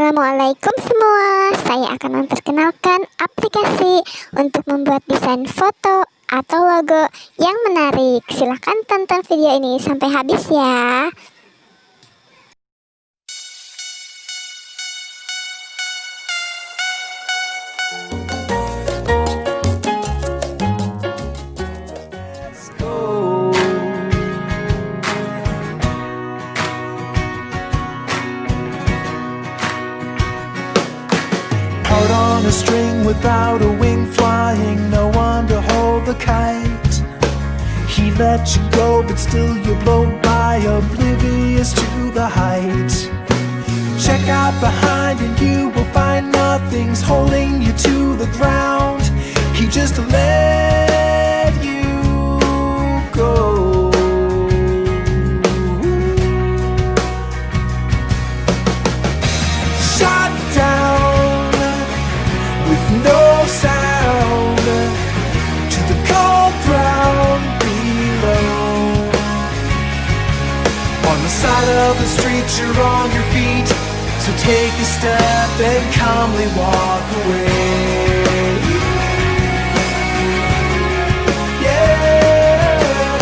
Assalamualaikum semua. Saya akan memperkenalkan aplikasi untuk membuat desain foto atau logo yang menarik. Silahkan tonton video ini sampai habis ya. Out on a string without a wing flying, no one to hold the kite. He let you go, but still you blow by, oblivious to the height. Check out behind and you will find nothing's holding you to the ground. He just let you go. Shot down with no sound to the cold ground below. On the side of the street you're on your feet, so take a step and calmly walk away. Yeah,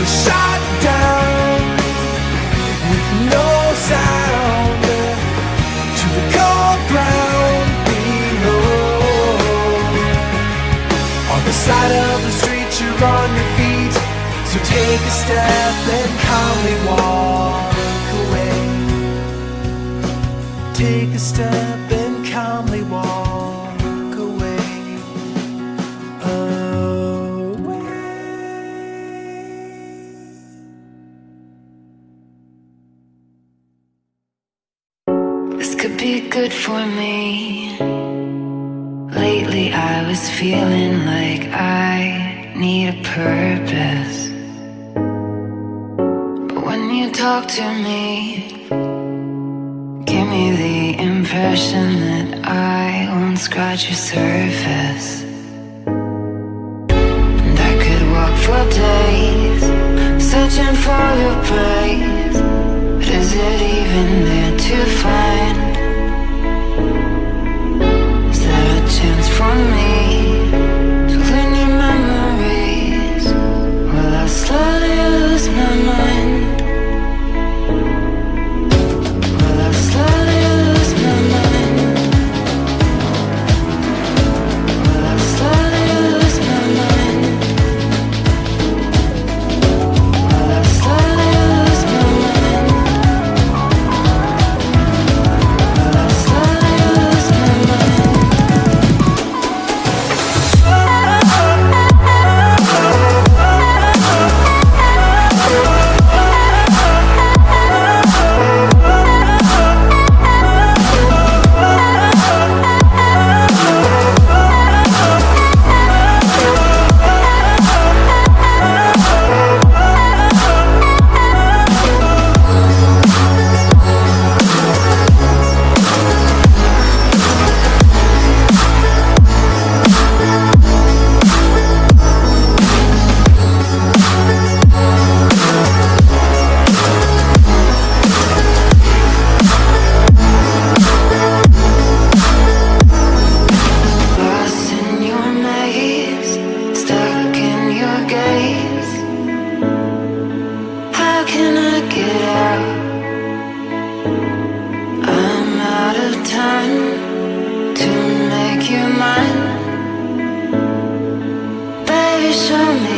shot down with no sound to the cold ground below. On the side of the street you're on your feet, so take a step and calmly walk away. Take a step and calmly walk away. This could be good for me. Lately I was feeling like I need a purpose. But when you talk to me, give me the impression that I won't scratch your surface. And I could walk for days, searching for your praise. But is it even there to find? Is there a chance for me to learn your memories? Will I slowly lose my mind? Will I slowly lose my mind? Will I slowly lose my mind? Will I slowly lose my mind? Will I slowly lose my mind? Lost in your maze, stuck in your gaze. How can I get out? I'm out of time to make you mine. Baby, show me